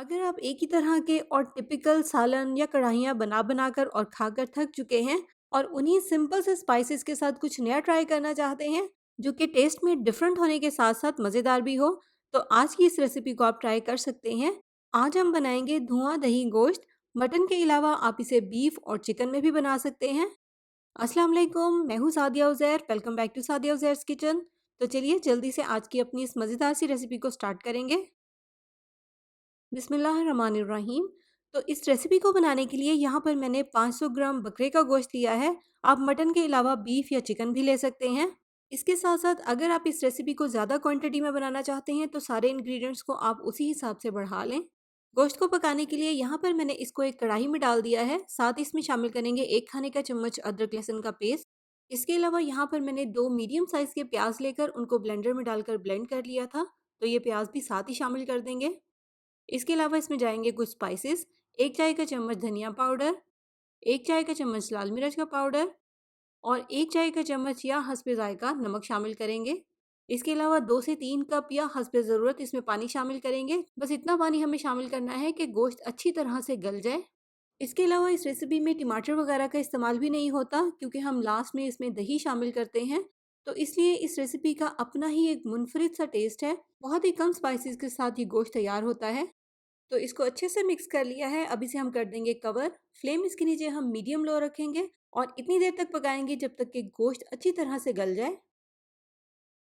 अगर आप एक ही तरह के और टिपिकल सालन या कढ़ाइयाँ बना बनाकर और खाकर थक चुके हैं और उन्हीं सिंपल से स्पाइसेस के साथ कुछ नया ट्राई करना चाहते हैं जो कि टेस्ट में डिफरेंट होने के साथ साथ मज़ेदार भी हो, तो आज की इस रेसिपी को आप ट्राई कर सकते हैं। आज हम बनाएंगे धुआं दही गोश्त। मटन के अलावा आप इसे बीफ और चिकन में भी बना सकते हैं। अस्सलाम वालेकुम, मैं हूँ Sadia Uzair. Welcome back to Sadia Uzair's kitchen. तो चलिए जल्दी से आज की अपनी इस मज़ेदार सी रेसिपी को स्टार्ट करेंगे। बिस्मिल्लाहिर्रहमानिर्रहीम। तो इस रेसिपी को बनाने के लिए यहाँ पर मैंने 500 ग्राम बकरे का गोश्त लिया है। आप मटन के अलावा बीफ या चिकन भी ले सकते हैं। इसके साथ साथ अगर आप इस रेसिपी को ज़्यादा क्वांटिटी में बनाना चाहते हैं तो सारे इंग्रेडिएंट्स को आप उसी हिसाब से बढ़ा लें। गोश्त को पकाने के लिए यहाँ पर मैंने इसको एक कढ़ाई में डाल दिया है। साथ ही इसमें शामिल करेंगे 1 खाने का चम्मच अदरक लहसुन का पेस्ट। इसके अलावा यहाँ पर मैंने 2 मीडियम साइज़ के प्याज लेकर उनको ब्लेंडर में डालकर ब्लेंड कर लिया था। तो ये प्याज भी साथ ही शामिल कर देंगे। इसके अलावा इसमें जाएँगे कुछ स्पाइसेस, 1 चाय का चम्मच धनिया पाउडर, 1 चाय का चम्मच लाल मिर्च का पाउडर और 1 चाय का चम्मच या हस्बे ज़ायक़ा नमक शामिल करेंगे। इसके अलावा 2 से 3 कप या हस्बे ज़रूरत इसमें पानी शामिल करेंगे। बस इतना पानी हमें शामिल करना है कि गोश्त अच्छी तरह से गल जाए। इसके अलावा इस रेसिपी में टमाटर वगैरह का इस्तेमाल भी नहीं होता क्योंकि हम लास्ट में इसमें दही शामिल करते हैं। तो इसलिए इस रेसिपी का अपना ही एक मुनफरिद सा टेस्ट है। बहुत ही कम स्पाइसेस के साथ ये गोश्त तैयार होता है। तो इसको अच्छे से मिक्स कर लिया है। अब इसे हम कर देंगे कवर। फ्लेम इसके नीचे हम मीडियम लो रखेंगे और इतनी देर तक पकाएंगे जब तक कि गोश्त अच्छी तरह से गल जाए।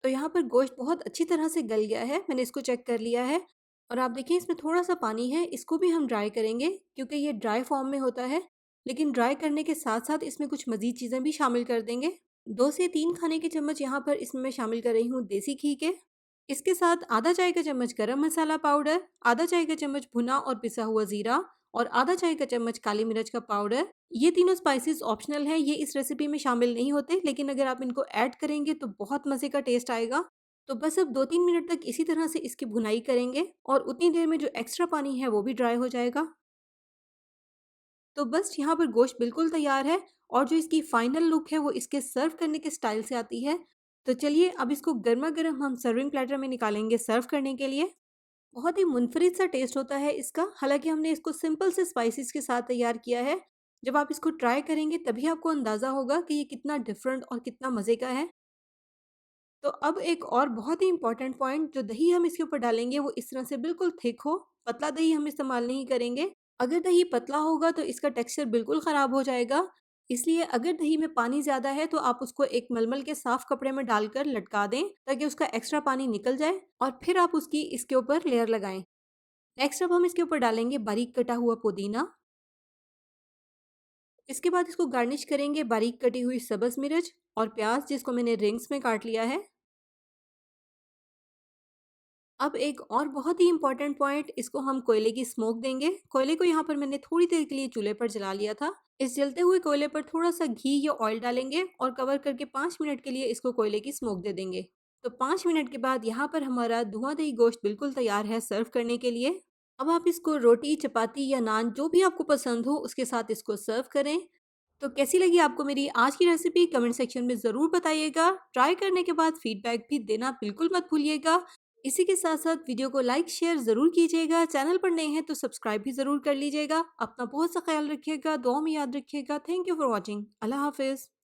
तो यहाँ पर गोश्त बहुत अच्छी तरह से गल गया है। मैंने इसको चेक कर लिया है और आप देखिए इसमें थोड़ा सा पानी है। इसको भी हम ड्राई करेंगे क्योंकि ये ड्राई फॉर्म में होता है। लेकिन ड्राई करने के साथ साथ इसमें कुछ मज़ीद चीज़ें भी शामिल कर देंगे। 2 से 3 खाने के चम्मच यहाँ पर इसमें मैं शामिल कर रही हूँ देसी घी के। इसके साथ आधा चाय का चम्मच गरम मसाला पाउडर, आधा चाय का चम्मच भुना और पिसा हुआ ज़ीरा और आधा चाय का चम्मच काली मिर्च का पाउडर। ये तीनों स्पाइसेस ऑप्शनल हैं, ये इस रेसिपी में शामिल नहीं होते, लेकिन अगर आप इनको ऐड करेंगे तो बहुत मज़े का टेस्ट आएगा। तो बस अब 2-3 मिनट तक इसी तरह से इसकी भुनाई करेंगे और उतनी देर में जो एक्स्ट्रा पानी है वो भी ड्राई हो जाएगा। तो बस यहाँ पर गोश्त बिल्कुल तैयार है और जो इसकी फाइनल लुक है वो इसके सर्व करने के स्टाइल से आती है। तो चलिए अब इसको गर्मा-गर्म हम सर्विंग प्लेटर में निकालेंगे सर्व करने के लिए। बहुत ही मुनफरिद सा टेस्ट होता है इसका। हालाँकि हमने इसको सिंपल से स्पाइसेस के साथ तैयार किया है। जब आप इसको ट्राई करेंगे तभी आपको अंदाज़ा होगा कि ये कितना डिफरेंट और कितना मज़े का है। तो अब एक और बहुत ही इम्पोर्टेंट पॉइंट, जो दही हम इसके ऊपर डालेंगे वो इस तरह से बिल्कुल थिक हो। पतला दही हम इस्तेमाल नहीं करेंगे। अगर दही पतला होगा तो इसका टेक्सचर बिल्कुल ख़राब हो जाएगा। इसलिए अगर दही में पानी ज़्यादा है तो आप उसको एक मलमल के साफ़ कपड़े में डालकर लटका दें ताकि उसका एक्स्ट्रा पानी निकल जाए और फिर आप उसकी इसके ऊपर लेयर लगाएँ। नेक्स्ट अब हम इसके ऊपर डालेंगे बारीक कटा हुआ पुदीना। इसके बाद इसको गार्निश करेंगे बारीक कटी हुई सब्ज़ मिर्च और प्याज जिसको मैंने रिंग्स में काट लिया है। अब एक और बहुत ही इम्पोर्टेंट पॉइंट, इसको हम कोयले की स्मोक देंगे। कोयले को यहाँ पर मैंने थोड़ी देर के लिए चूल्हे पर जला लिया था। इस जलते हुए कोयले पर थोड़ा सा घी या ऑयल डालेंगे और कवर करके 5 मिनट के लिए इसको कोयले की स्मोक दे देंगे। तो 5 मिनट के बाद यहाँ पर हमारा धुआं दही गोश्त बिल्कुल तैयार है सर्व करने के लिए। अब आप इसको रोटी, चपाती या नान जो भी आपको पसंद हो उसके साथ इसको सर्व करें। तो कैसी लगी आपको मेरी आज की रेसिपी कमेंट सेक्शन में ज़रूर बताइएगा। ट्राई करने के बाद फीडबैक भी देना बिल्कुल मत भूलिएगा। इसी के साथ साथ वीडियो को लाइक शेयर ज़रूर कीजिएगा। चैनल पर नए हैं तो सब्सक्राइब भी ज़रूर कर लीजिएगा। अपना बहुत सा ख्याल रखिएगा, दुआ में याद रखिएगा। Thank you for watching. Allah हाफिज़।